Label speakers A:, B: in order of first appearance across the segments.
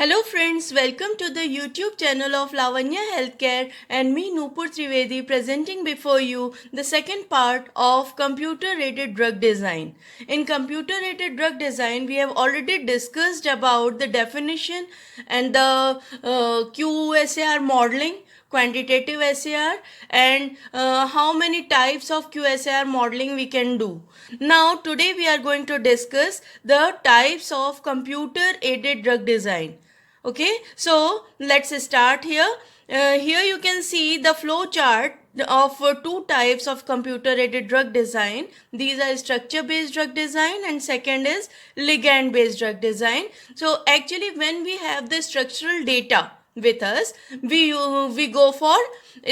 A: Hello friends, welcome to the YouTube channel of Lavanya Healthcare and me Nupur Trivedi presenting before you the second part of computer-aided drug design. In computer-aided drug design, we have already discussed about the definition and the QSAR modeling, quantitative SAR, and how many types of QSAR modeling we can do. Now today we are going to discuss the types of computer aided drug design. Okay, so let's start here. Here you can see the flow chart of two types of computer aided drug design. These are structure based drug design and second is ligand based drug design. So actually when we have the structural data with us, we go for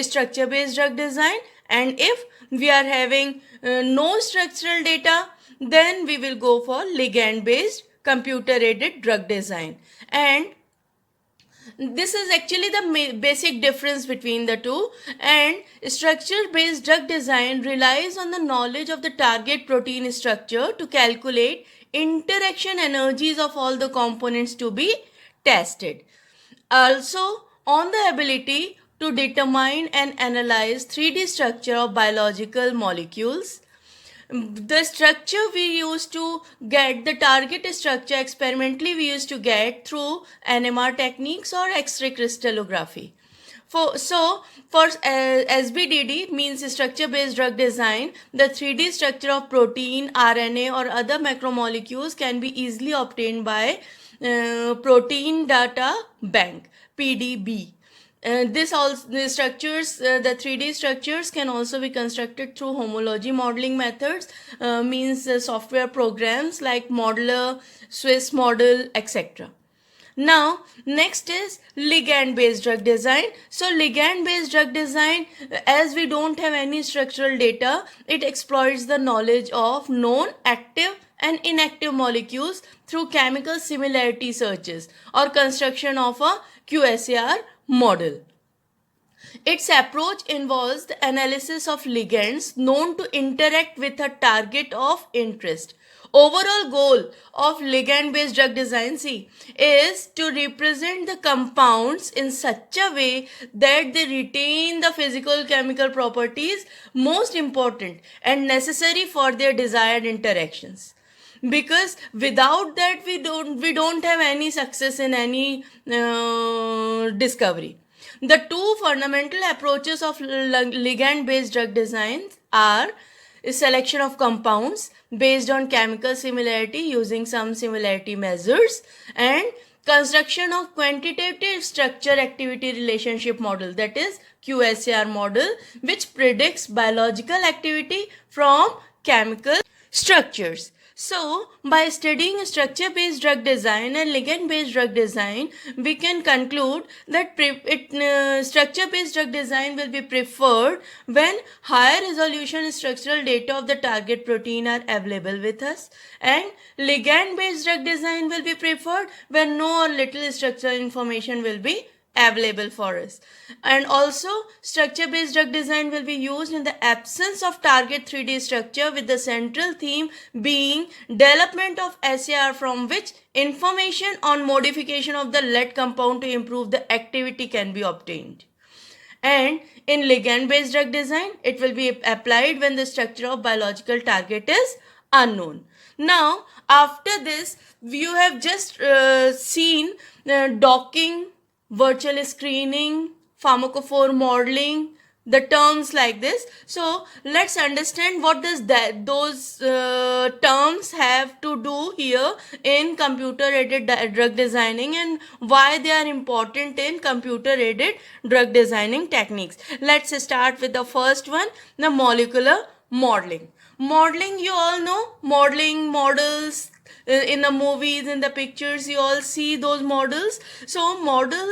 A: structure based drug design, and if we are having no structural data, then we will go for ligand based computer aided drug design. And this is actually the basic difference between the two. And structure based drug design relies on the knowledge of the target protein structure to calculate interaction energies of all the components to be tested. Also on the ability to determine and analyze 3D structure of biological molecules. The structure we used to get, the target structure experimentally we used to get through NMR techniques or X-ray crystallography. For SBDD means structure based drug design, the 3D structure of protein, RNA or other macromolecules can be easily obtained by protein data bank, PDB. The 3D structures can also be constructed through homology modeling methods, means software programs like Modeler, Swiss Model, etc. Now, next is ligand based drug design. So, ligand based drug design, as we don't have any structural data, it exploits the knowledge of known active and inactive molecules through chemical similarity searches or construction of a QSAR model. Its approach involves the analysis of ligands known to interact with a target of interest. Overall goal of ligand based drug design is to represent the compounds in such a way that they retain the physical chemical properties most important and necessary for their desired interactions, because without that we don't have any success in any discovery. The two fundamental approaches of ligand based drug designs are selection of compounds based on chemical similarity using some similarity measures, and construction of quantitative structure activity relationship model, that is QSAR model, which predicts biological activity from chemical structures. So, by studying structure based drug design and ligand based drug design, we can conclude that structure based drug design will be preferred when higher resolution structural data of the target protein are available with us, and ligand based drug design will be preferred when no or little structural information will be available for us. And also structure based drug design will be used in the absence of target 3D structure, with the central theme being development of SAR from which information on modification of the lead compound to improve the activity can be obtained. And in ligand based drug design, it will be applied when the structure of biological target is unknown. Now after this, you have just seen docking, virtual screening, pharmacophore modeling, the terms like this. So let's understand what does those terms have to do here in computer aided drug designing and why they are important in computer aided drug designing techniques. Let's start with the first one, the molecular modeling. Modeling, you all know, modeling models in the movies, in the pictures, you all see those models. So model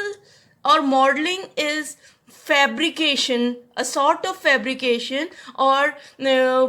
A: or modeling is fabrication, a sort of fabrication, or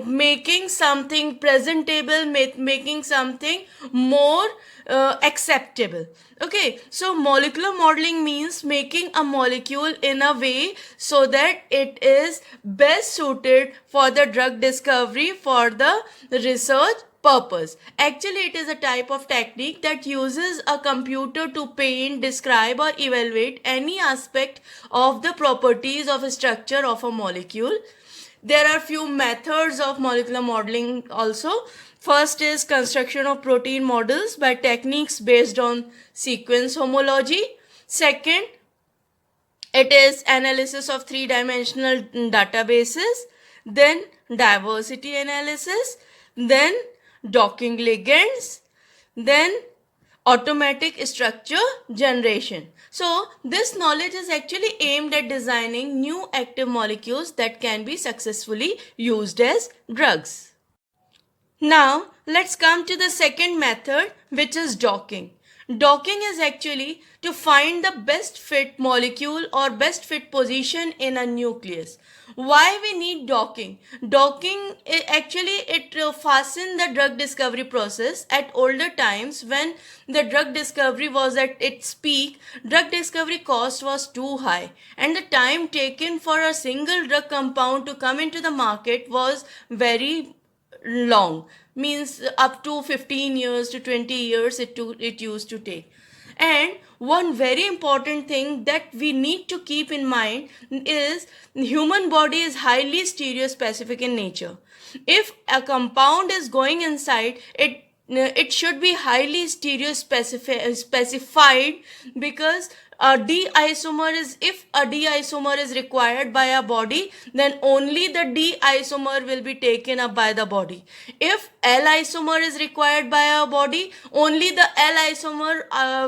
A: making something presentable, making something more acceptable. Okay, so molecular modeling means making a molecule in a way so that it is best suited for the drug discovery, for the research purpose. Actually, it is a type of technique that uses a computer to paint, describe, or evaluate any aspect of the properties of a structure of a molecule. There are few methods of molecular modeling also. First is construction of protein models by techniques based on sequence homology. Second, it is analysis of three-dimensional databases, then diversity analysis, then docking ligands, then automatic structure generation. So this knowledge is actually aimed at designing new active molecules that can be successfully used as drugs. Now let's come to the second method, which is docking. Docking is actually to find the best fit molecule or best fit position in a nucleus. Why we need docking? Docking actually it fastened the drug discovery process. At older times, when the drug discovery was at its peak, drug discovery cost was too high, and the time taken for a single drug compound to come into the market was very long, means up to 15 years to 20 years it used to take. And one very important thing that we need to keep in mind is human body is highly stereospecific in nature. If a compound is going inside it should be highly specified, because a D isomer is, if a D isomer is required by a body, then only the D isomer will be taken up by the body. If L isomer is required by a body, only the L isomer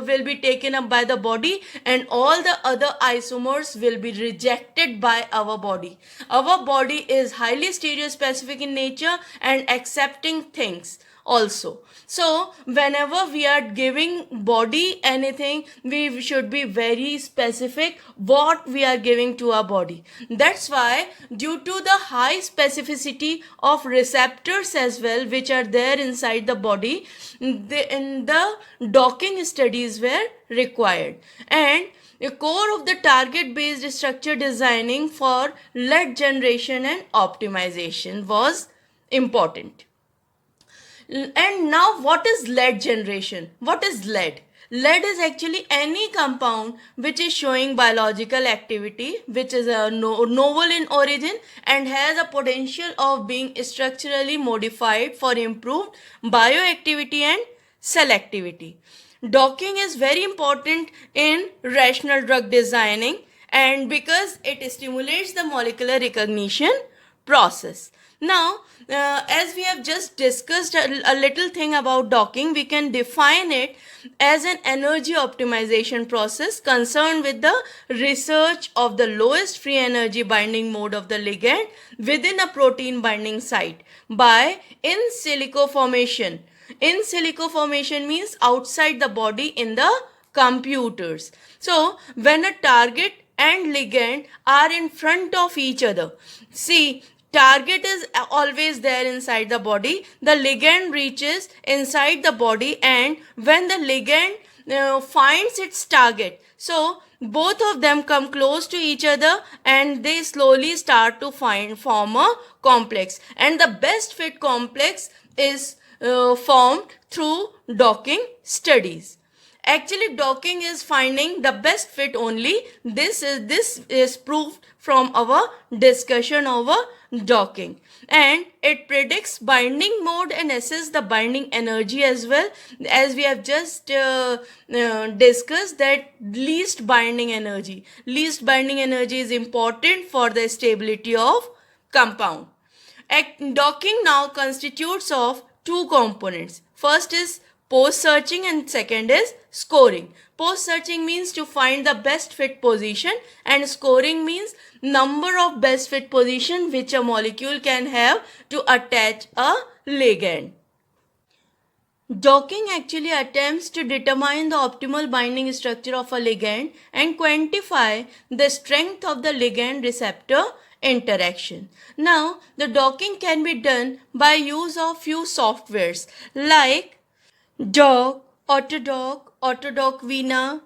A: will be taken up by the body, and all the other isomers will be rejected by our body. Our body is highly stereospecific in nature and accepting things also. So whenever we are giving body anything, we should be very specific what we are giving to our body. That's why, due to the high specificity of receptors as well, which are there inside the body, the docking studies were required. And the core of the target based structure designing for lead generation and optimization was important. And now, what is lead generation? What is lead? Lead is actually any compound which is showing biological activity, which is a novel in origin and has a potential of being structurally modified for improved bioactivity and selectivity. Docking is very important in rational drug designing, and because it stimulates the molecular recognition process. Now, as we have just discussed a little thing about docking, we can define it as an energy optimization process concerned with the research of the lowest free energy binding mode of the ligand within a protein binding site by in silico formation. In silico formation means outside the body in the computers. So, when a target and ligand are in front of each other, see, target is always there inside the body, the ligand reaches inside the body, and when the ligand finds its target, so both of them come close to each other and they slowly start to form a complex, and the best fit complex is formed through docking studies. Actually, docking is finding the best fit only. This is proved from our discussion over docking, and it predicts binding mode and assess the binding energy as well, as we have just discussed that least binding energy is important for the stability of compound. Docking now constitutes of two components. First is post searching and second is scoring. Post searching means to find the best fit position, and scoring means number of best fit position which a molecule can have to attach a ligand. Docking actually attempts to determine the optimal binding structure of a ligand and quantify the strength of the ligand receptor interaction. Now, the docking can be done by use of few softwares like Dock, Autodock Vina,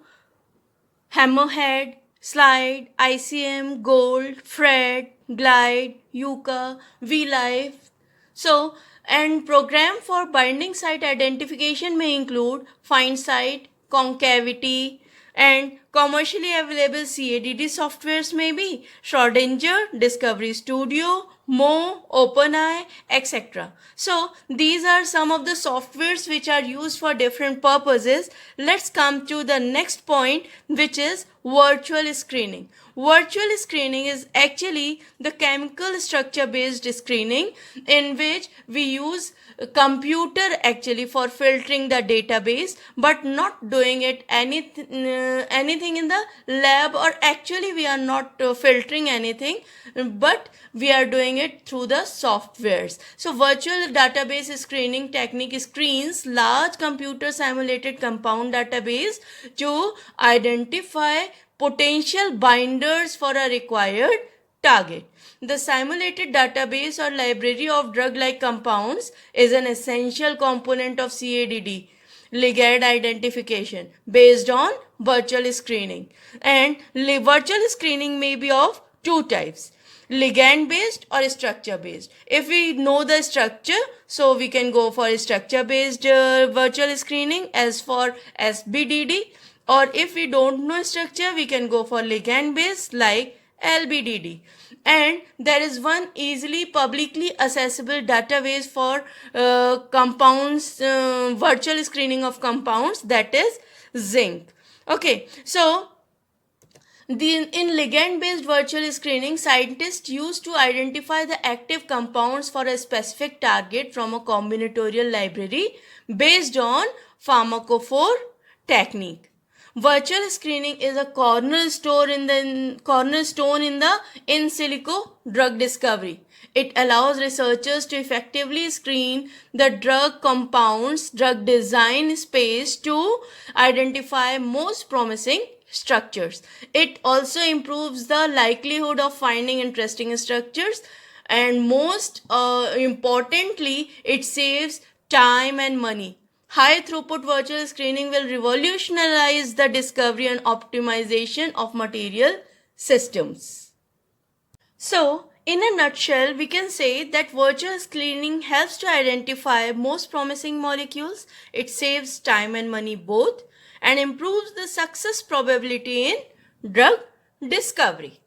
A: Hammerhead, Slide, ICM, Gold, Fred, Glide, Yuka, VLife. So, And program for binding site identification may include find site, concavity, and commercially available CADD softwares may be Schrodinger, Discovery Studio, Mo, OpenEye, etc. So these are some of the softwares which are used for different purposes. Let's come to the next point, which is virtual screening. Virtual screening is actually the chemical structure based screening in which we use computer actually for filtering the database, but not doing it anything in the lab, or actually we are not filtering anything, but we are doing it through the softwares. So virtual database screening technique screens large computer simulated compound database to identify potential binders for a required target. The simulated database or library of drug-like compounds is an essential component of CADD ligand identification based on virtual screening. And virtual screening may be of two types: ligand based or structure based. If we know the structure, so we can go for structure based virtual screening as for SBDD, or if we don't know structure, we can go for ligand based like LBDD. And there is one easily publicly accessible database for compounds, virtual screening of compounds, that is Zinc. Okay, so in ligand-based virtual screening, scientists use to identify the active compounds for a specific target from a combinatorial library based on pharmacophore technique. Virtual screening is a cornerstone in the in silico drug discovery. It allows researchers to effectively screen the drug compounds, drug design space to identify most promising structures. It also improves the likelihood of finding interesting structures, and most importantly, it saves time and money. High throughput virtual screening will revolutionize the discovery and optimization of material systems. So, in a nutshell, we can say that virtual screening helps to identify most promising molecules. It saves time and money both, and improves the success probability in drug discovery.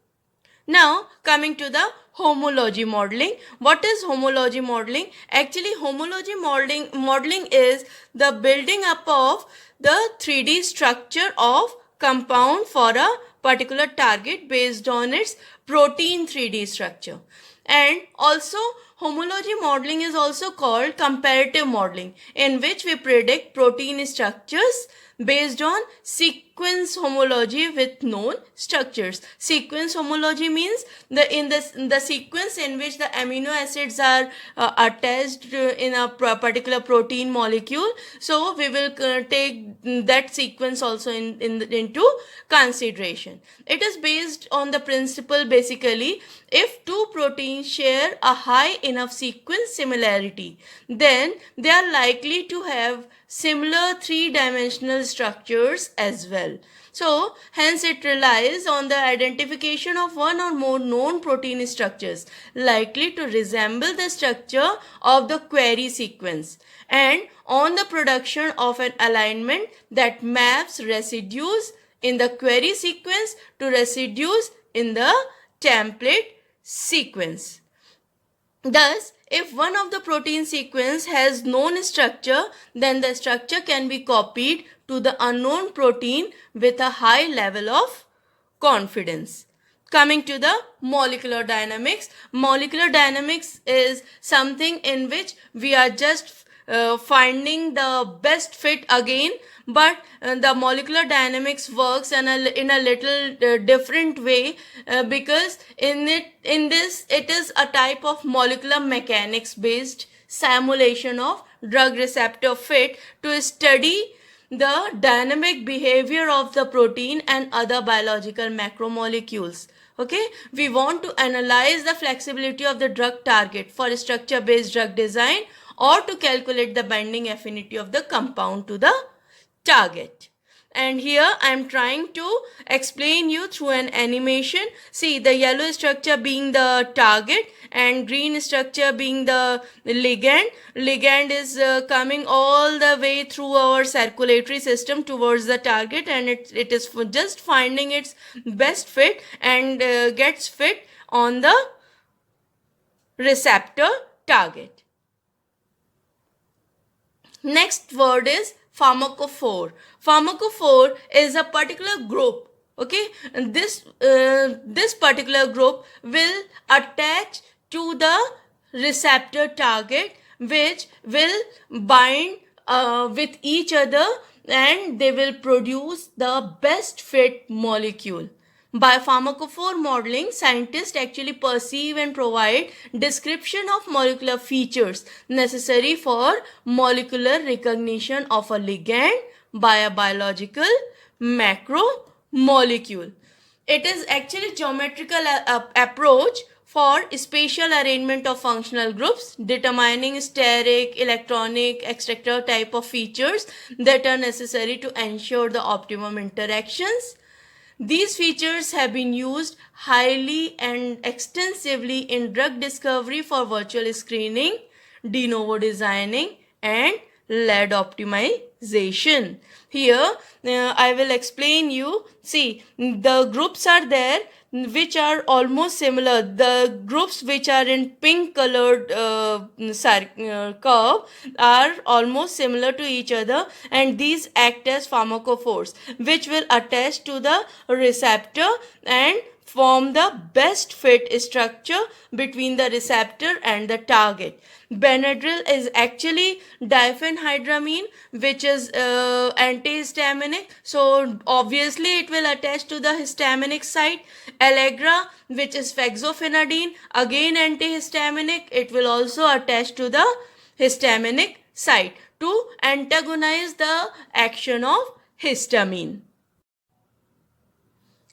A: Now, coming to the homology modeling. What is homology modeling? Actually, homology modeling is the building up of the 3D structure of compound for a particular target based on its protein 3D structure. And also, homology modeling is also called comparative modeling, in which we predict protein structures based on sequence homology with known structures. Sequence homology means the sequence in which the amino acids are attached in a particular protein molecule. So we will take that sequence also into consideration. It is based on the principle, basically, if two proteins share a high enough sequence similarity, then they are likely to have similar three-dimensional structures as well. So, hence it relies on the identification of one or more known protein structures likely to resemble the structure of the query sequence, and on the production of an alignment that maps residues in the query sequence to residues in the template sequence. Thus, if one of the protein sequence has known structure, then the structure can be copied to the unknown protein with a high level of confidence. Coming to the molecular dynamics. Molecular dynamics is something in which we are just finding the best fit again, but the molecular dynamics works in a little different way, because it is a type of molecular mechanics based simulation of drug receptor fit to study the dynamic behavior of the protein and other biological macromolecules. Okay, we want to analyze the flexibility of the drug target for structure based drug design, or to calculate the binding affinity of the compound to the target. and here I am trying to explain you through an animation. See, the yellow structure being the target and green structure being the ligand. Ligand is coming all the way through our circulatory system towards the target, and it is just finding its best fit and gets fit on the receptor target. Next word is pharmacophore. Pharmacophore is a particular group. Okay, and this particular group will attach to the receptor target, which will bind with each other, and they will produce the best fit molecule. By pharmacophore modeling, scientists actually perceive and provide description of molecular features necessary for molecular recognition of a ligand by a biological macromolecule. It is actually geometrical approach for spatial arrangement of functional groups, determining steric, electronic, etc. type of features that are necessary to ensure the optimum interactions. These features have been used highly and extensively in drug discovery for virtual screening, de novo designing, and lead optimization. Here, I will explain you. See, the groups are there which are almost similar. The groups which are in pink colored curve are almost similar to each other, and these act as pharmacophores which will attach to the receptor and form the best fit structure between the receptor and the target. Benadryl is actually diphenhydramine, which is antihistaminic, so obviously it will attach to the histaminic site. Allegra, which is fexofenadine, again antihistaminic, it will also attach to the histaminic site to antagonize the action of histamine.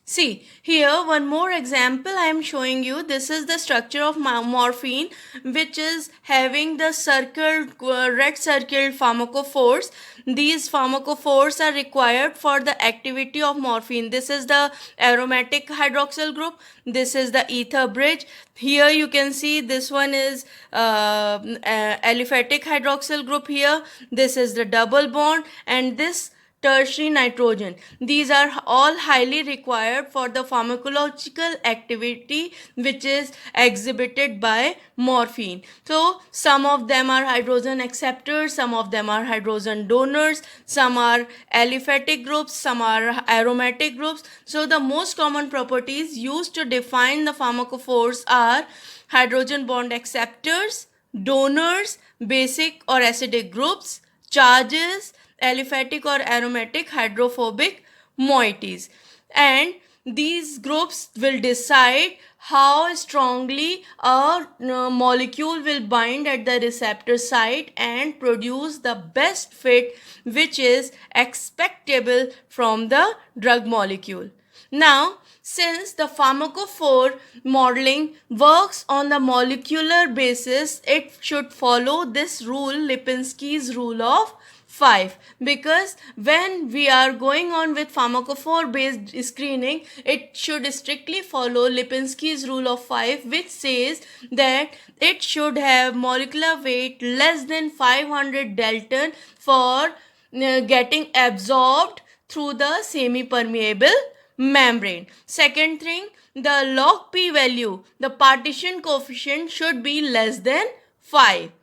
A: See, here one more example I am showing you. This is the structure of morphine, which is having the circled, red circled pharmacophores. These pharmacophores are required for the activity of morphine. This is the aromatic hydroxyl group. This is the ether bridge. Here you can see this one is aliphatic hydroxyl group here. This is the double bond, and this tertiary nitrogen. These are all highly required for the pharmacological activity which is exhibited by morphine. So some of them are hydrogen acceptors, some of them are hydrogen donors, some are aliphatic groups, some are aromatic groups. So the most common properties used to define the pharmacophores are hydrogen bond acceptors, donors, basic or acidic groups, charges, aliphatic or aromatic hydrophobic moieties, and these groups will decide how strongly a molecule will bind at the receptor site and produce the best fit which is expectable from the drug molecule. Now, since the pharmacophore modeling works on the molecular basis, it should follow this rule, Lipinski's rule of 5, because when we are going on with pharmacophore based screening, it should strictly follow Lipinski's rule of 5, which says that it should have molecular weight less than 500 Dalton for getting absorbed through the semi-permeable membrane. Second thing, the log p value, the partition coefficient, should be less than 5.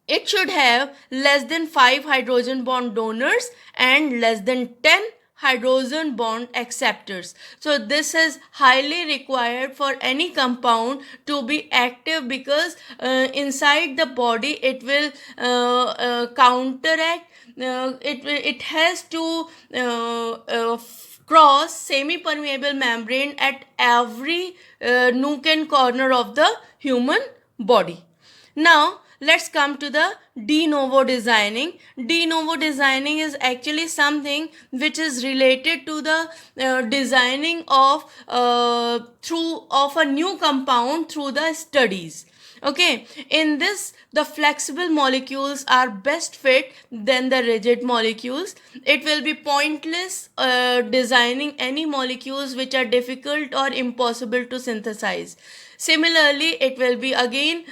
A: It should have less than 5 hydrogen bond donors and less than 10 hydrogen bond acceptors. So this is highly required for any compound to be active, because inside the body it will counteract, it has to cross semi-permeable membrane at every nook and corner of the human body. Now, let's come to the de novo designing. De novo designing is actually something which is related to the designing of a new compound through the studies. Okay, in this, the flexible molecules are best fit than the rigid molecules. It will be pointless designing any molecules which are difficult or impossible to synthesize. Similarly, it will be again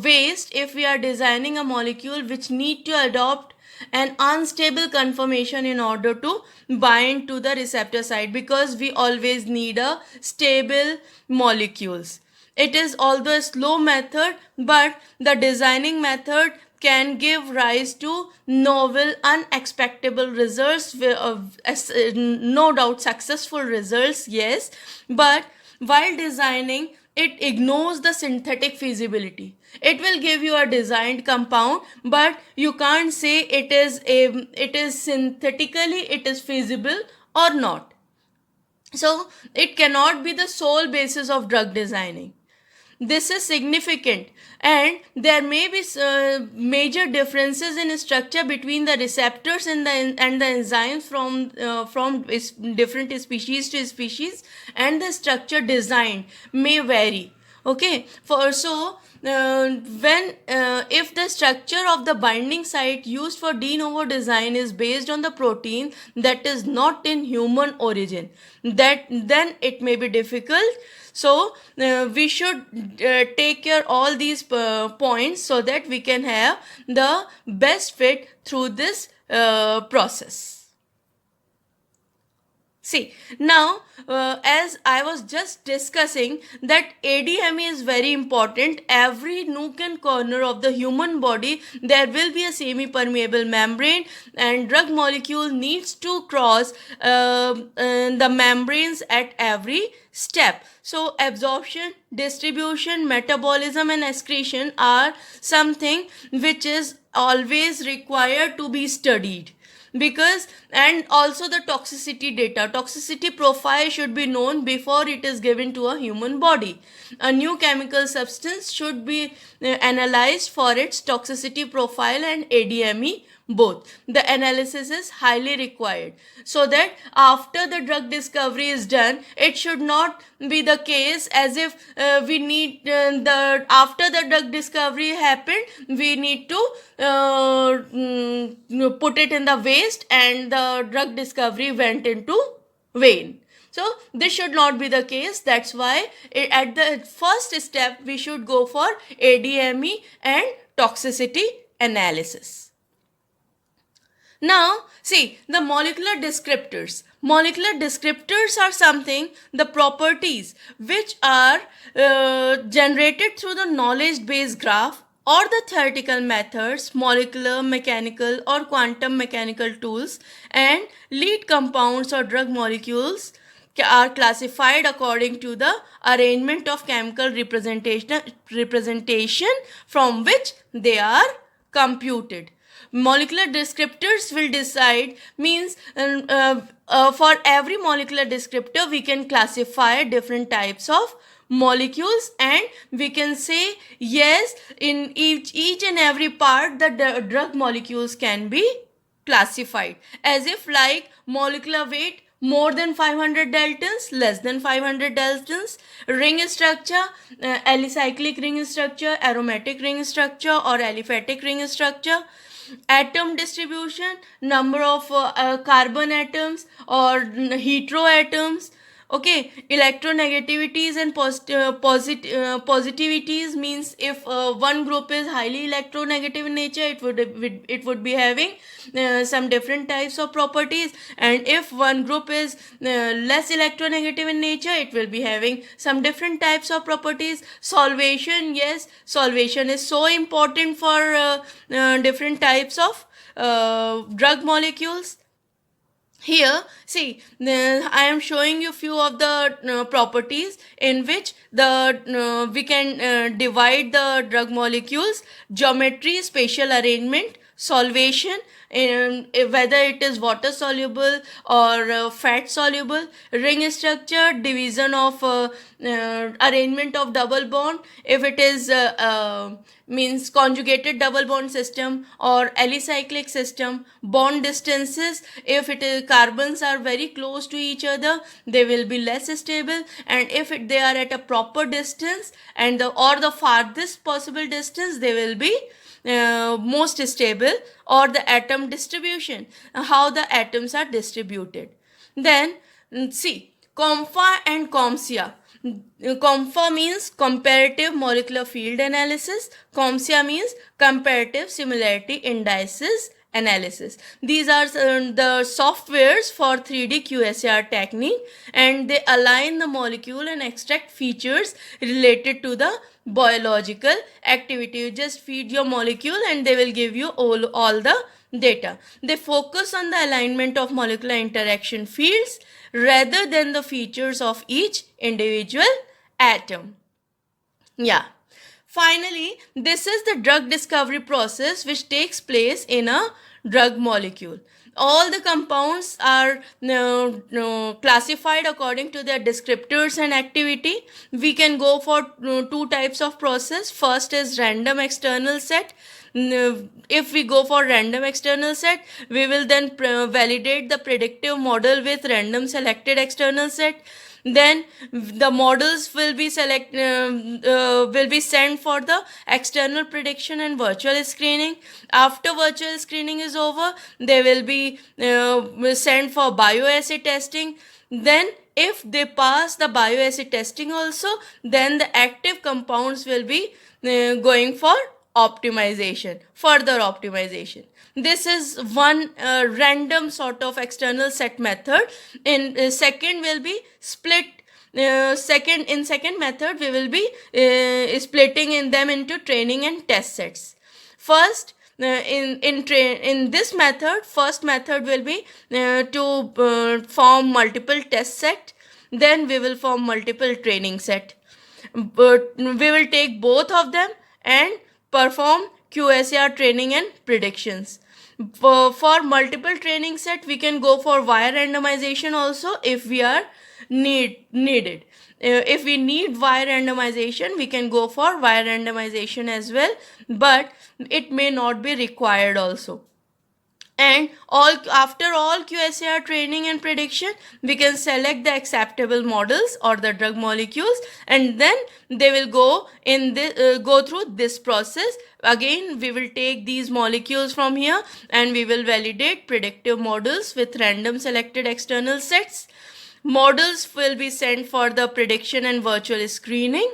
A: waste if we are designing a molecule which need to adopt an unstable conformation in order to bind to the receptor site, because we always need a stable molecules. It is although a slow method, but the designing method can give rise to novel, unexpected results, no doubt successful results, yes, but while designing, it ignores the synthetic feasibility. It will give you a designed compound, but you can't say it is synthetically it is feasible or not. So it cannot be the sole basis of drug designing. This is significant, and there may be major differences in structure between the receptors and the enzymes from different species to species, and the structure designed may vary. Okay, for so when if the structure of the binding site used for de novo design is based on the protein that is not in human origin, that then it may be difficult. So we should take care all these points so that we can have the best fit through this process. See, now as I was just discussing that ADME is very important. Every nook and corner of the human body, there will be a semi-permeable membrane, and drug molecule needs to cross the membranes at every step. So absorption, distribution, metabolism and excretion are something which is always required to be studied, because and also the toxicity profile should be known before it is given to a human body. A new chemical substance should be analyzed for its toxicity profile and ADME both. The analysis is highly required, so that after the drug discovery is done, it should not be the case as if we need the after the drug discovery happened, we need to put it in the waste and the drug discovery went into vain. So this should not be the case. That's why at the first step we should go for ADME and toxicity analysis. Now, see, the molecular descriptors. Molecular descriptors are something, the properties which are generated through the knowledge-based graph or the theoretical methods, molecular, mechanical or quantum mechanical tools, and lead compounds or drug molecules are classified according to the arrangement of chemical representation from which they are computed. Molecular descriptors will decide, means for every molecular descriptor we can classify different types of molecules, and we can say yes, in each and every part the drug molecules can be classified, as if like molecular weight more than 500 daltons, less than 500 daltons, ring structure, alicyclic ring structure, aromatic ring structure or aliphatic ring structure, atom distribution, number of carbon atoms or heteroatoms. Okay, electronegativities and positivities, means if one group is highly electronegative in nature, it would be having some different types of properties, and if one group is less electronegative in nature, it will be having some different types of properties. Solvation, yes, solvation is so important for different types of drug molecules. Here, see, I am showing you few of the properties in which we can divide the drug molecules: geometry, spatial arrangement, solvation, whether it is water soluble or fat soluble, ring structure, division of arrangement of double bond, if it is means conjugated double bond system or alicyclic system, bond distances, if it is carbons are very close to each other, they will be less stable, and if they are at a proper distance and the farthest possible distance, they will be most stable, or the atom distribution, how the atoms are distributed. Then see, COMFA and COMSIA. COMFA means comparative molecular field analysis. COMSIA means comparative similarity indices analysis. These are the softwares for 3D QSAR technique, and they align the molecule and extract features related to the biological activity. You just feed your molecule and they will give you all the data. They focus on the alignment of molecular interaction fields rather than the features of each individual atom. Yeah. Finally, this is the drug discovery process which takes place in a drug molecule. All the compounds are classified according to their descriptors and activity. We can go for two types of process. First is random external set. If we go for random external set, we will then validate the predictive model with random selected external set. Then the models will be sent for the external prediction and virtual screening. After virtual screening is over, they will be sent for bioassay testing. Then if they pass the bioassay testing also, then the active compounds will be going for optimization, further optimization. This is one random sort of external set method. In second will be split. Second method we will be splitting in them into training and test sets. First, in this method, first method will be to form multiple test set. Then we will form multiple training set. But we will take both of them and perform QSAR training and predictions. For multiple training set, we can go for wire randomization also if we are needed. If we need wire randomization, we can go for wire randomization as well, but it may not be required also. And after all QSAR training and prediction, we can select the acceptable models or the drug molecules, and then they will go through this process. Again, we will take these molecules from here and we will validate predictive models with random selected external sets. Models will be sent for the prediction and virtual screening,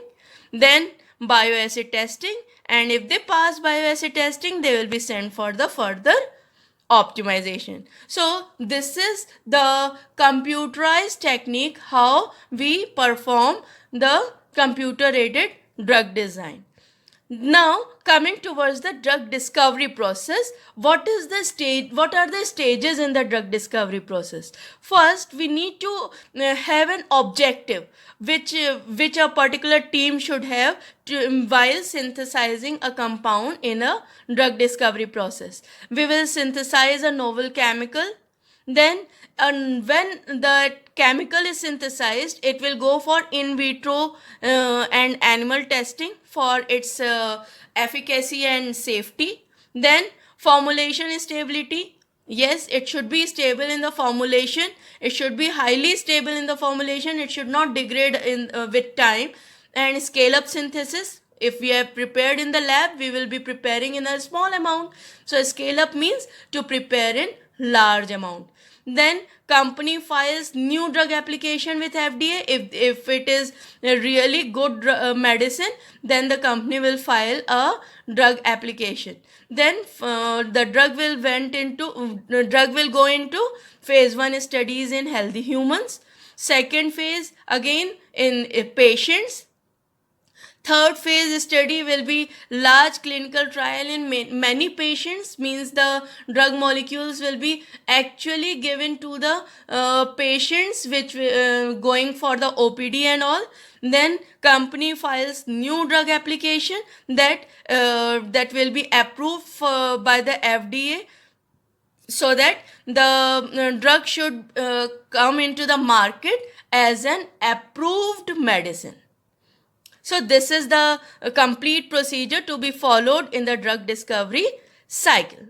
A: then bioassay testing, and if they pass bioassay testing, they will be sent for the further optimization. So this is the computerized technique how we perform the computer aided drug design. Now coming towards the drug discovery process, what are the stages in the drug discovery process? First, we need to have an objective which a particular team should have while synthesizing a compound in a drug discovery process. We will synthesize a novel chemical. Then when the chemical is synthesized, it will go for in vitro and animal testing for its efficacy and safety. Then formulation stability. Yes, it should be stable in the formulation. It should be highly stable in the formulation. It should not degrade with time. And scale up synthesis. If we have prepared in the lab, we will be preparing in a small amount. So scale up means to prepare in large amount. Then company files new drug application with FDA. If it is a really good medicine, then the company will file a drug application. Then the drug will go into phase 1 studies in healthy humans. Second phase again in patients. Third phase study will be large clinical trial in many patients, means the drug molecules will be actually given to the patients which going for the OPD and all. Then company files new drug application that will be approved by the FDA, so that the drug should come into the market as an approved medicine. So this is the complete procedure to be followed in the drug discovery cycle.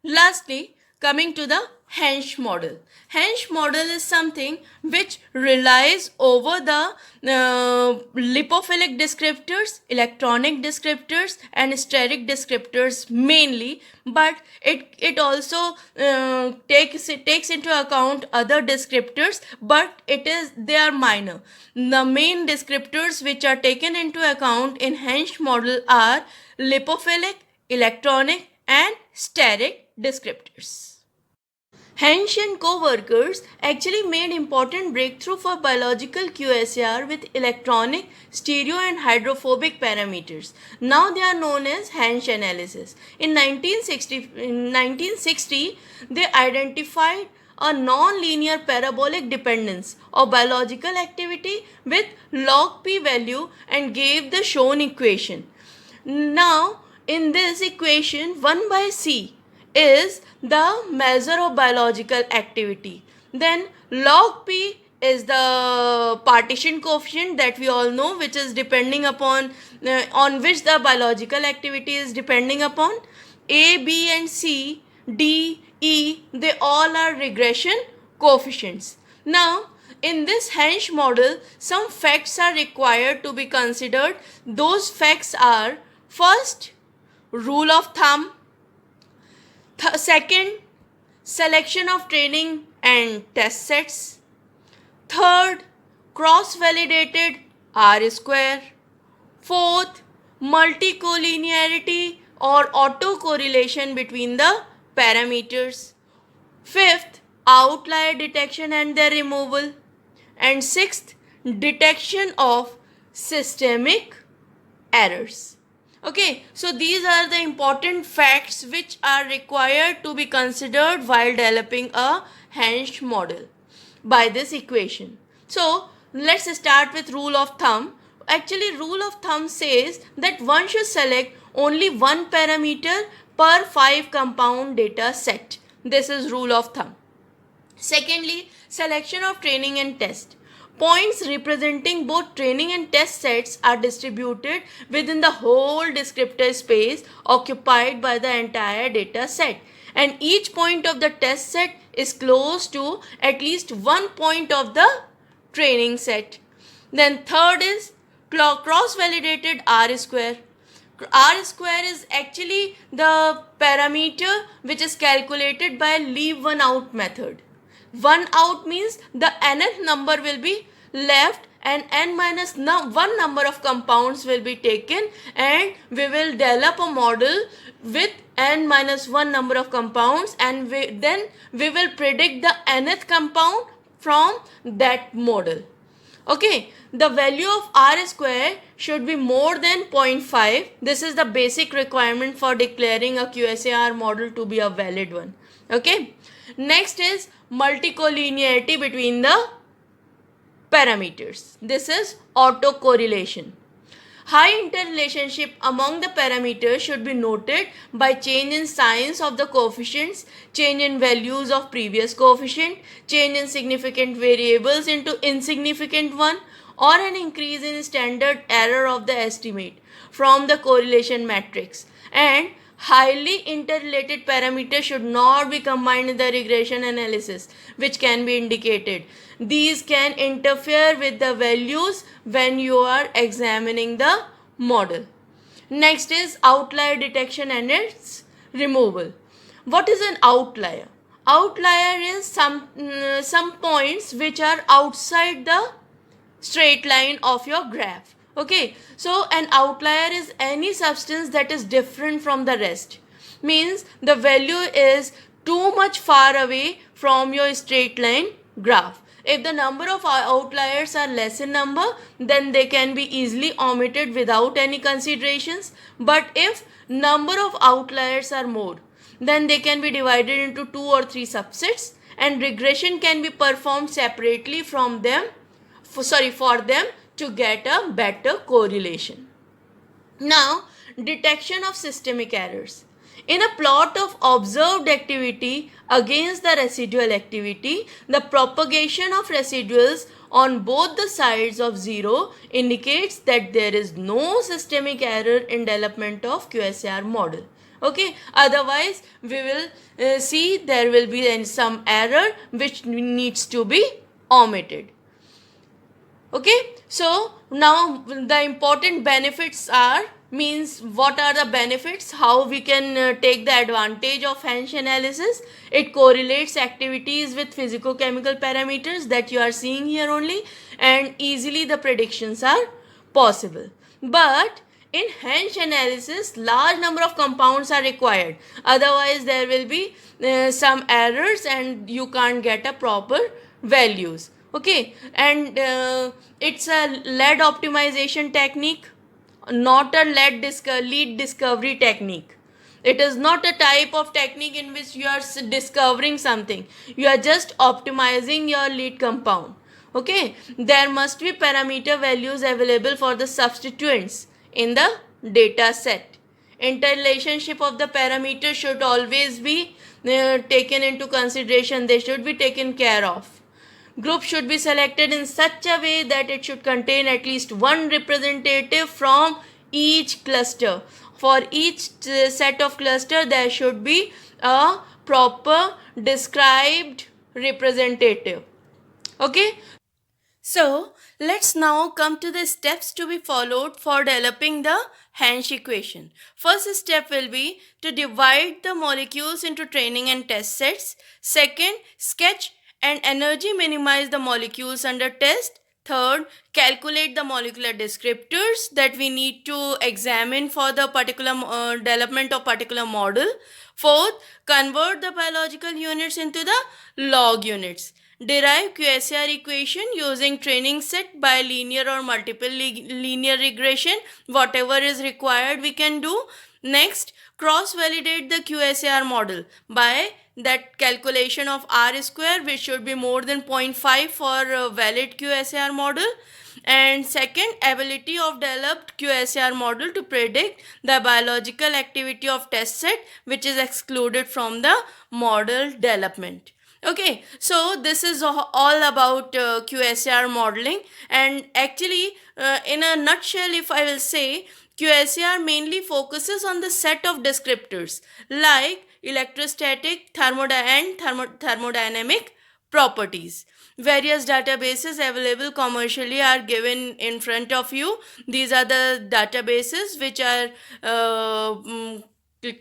A: Lastly, coming to the Hensch model. Hensch model is something which relies over the lipophilic descriptors, electronic descriptors, and steric descriptors mainly, but it also takes into account other descriptors, but they are minor. The main descriptors which are taken into account in Hensch model are lipophilic, electronic, and steric descriptors. Hensch and co-workers actually made important breakthrough for biological QSAR with electronic, stereo, and hydrophobic parameters. Now they are known as Hensch analysis. In 1960, they identified a non-linear parabolic dependence of biological activity with log p value and gave the shown equation. Now, in this equation, 1 by C is the measure of biological activity. Then log P is the partition coefficient that we all know, which is depending upon on which the biological activity is depending upon. A, B and C, D, E, they all are regression coefficients. Now, in this Hensch model, some facts are required to be considered. Those facts are: first, rule of thumb; second, selection of training and test sets; third, cross-validated R square; fourth, multicollinearity or autocorrelation between the parameters; fifth, outlier detection and their removal; and sixth, detection of systemic errors. Okay, so these are the important facts which are required to be considered while developing a Hensch model by this equation. So let's start with rule of thumb. Actually, rule of thumb says that one should select only one parameter per 5 compound data set. This is rule of thumb. Secondly, selection of training and test. Points representing both training and test sets are distributed within the whole descriptor space occupied by the entire data set, and each point of the test set is close to at least one point of the training set. Then third is cross-validated R square. R square is actually the parameter which is calculated by leave one out method. One out means the nth number will be left and n minus one number of compounds will be taken, and we will develop a model with n minus 1 number of compounds, and then we will predict the nth compound from that model. Okay, the value of R square should be more than 0.5. This is the basic requirement for declaring a QSAR model to be a valid one. Okay, next is multicollinearity between the parameters. This is autocorrelation. High interrelationship among the parameters should be noted by change in signs of the coefficients, change in values of previous coefficient, change in significant variables into insignificant one, or an increase in standard error of the estimate from the correlation matrix. And highly interrelated parameters should not be combined in the regression analysis, which can be indicated. These can interfere with the values when you are examining the model. Next is outlier detection and its removal. What is an outlier? Outlier is some points which are outside the straight line of your graph. Okay, so an outlier is any substance that is different from the rest. Means the value is too much far away from your straight line graph. If the number of outliers are less in number, then they can be easily omitted without any considerations. But if number of outliers are more, then they can be divided into 2 or 3 subsets, and regression can be performed separately from them, for them to get a better correlation. Now, detection of systemic errors. In a plot of observed activity against the residual activity, the propagation of residuals on both the sides of 0 indicates that there is no systemic error in development of QSAR model. Okay, otherwise we will see there will be some error which needs to be omitted. Okay, so now the important benefits are, means what are the benefits, how we can take the advantage of Hensch analysis. It correlates activities with physicochemical parameters that you are seeing here only, and easily the predictions are possible. But in Hensch analysis, large number of compounds are required, otherwise there will be some errors and you can't get a proper values. Okay, and it's a lead optimization technique, not a lead discovery technique. It is not a type of technique in which you are discovering something. You are just optimizing your lead compound. Okay, there must be parameter values available for the substituents in the data set. Interrelationship of the parameters should always be taken into consideration. They should be taken care of. Group should be selected in such a way that it should contain at least one representative from each cluster. For each set of cluster, there should be a proper described representative. Okay. So, let's now come to the steps to be followed for developing the Hensch equation. First step will be to divide the molecules into training and test sets. Second, sketch and energy minimize the molecules under test. Third, calculate the molecular descriptors that we need to examine for the particular development of particular model. Fourth, convert the biological units into the log units. Derive QSAR equation using training set by linear or multiple linear regression. Whatever is required we can do. Next, cross-validate the QSAR model by that calculation of R square, which should be more than 0.5 for a valid QSAR model. And second, ability of developed QSAR model to predict the biological activity of test set, which is excluded from the model development. Okay, so this is all about QSAR modeling, and actually in a nutshell, if I will say, QSAR mainly focuses on the set of descriptors like electrostatic, thermodynamic properties. Various databases available commercially are given in front of you. These are the databases which are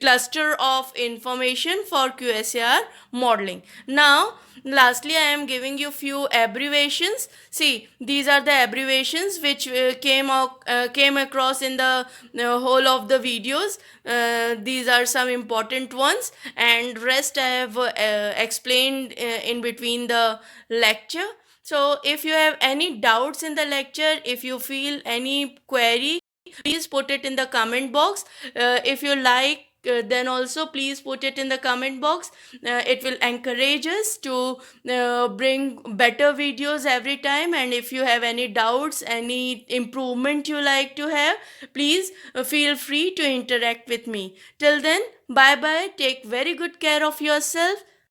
A: cluster of information for QSAR modeling. Now, lastly, I am giving you few abbreviations. See, these are the abbreviations which came across in the whole of the videos. These are some important ones, and rest I have explained in between the lecture. So, if you have any doubts in the lecture, if you feel any query, please put it in the comment box. If you like, then also please put it in the comment box. It will encourage us to bring better videos every time. And if you have any doubts, any improvement you like to have, please feel free to interact with me. Till then, bye bye. Take very good care of yourself.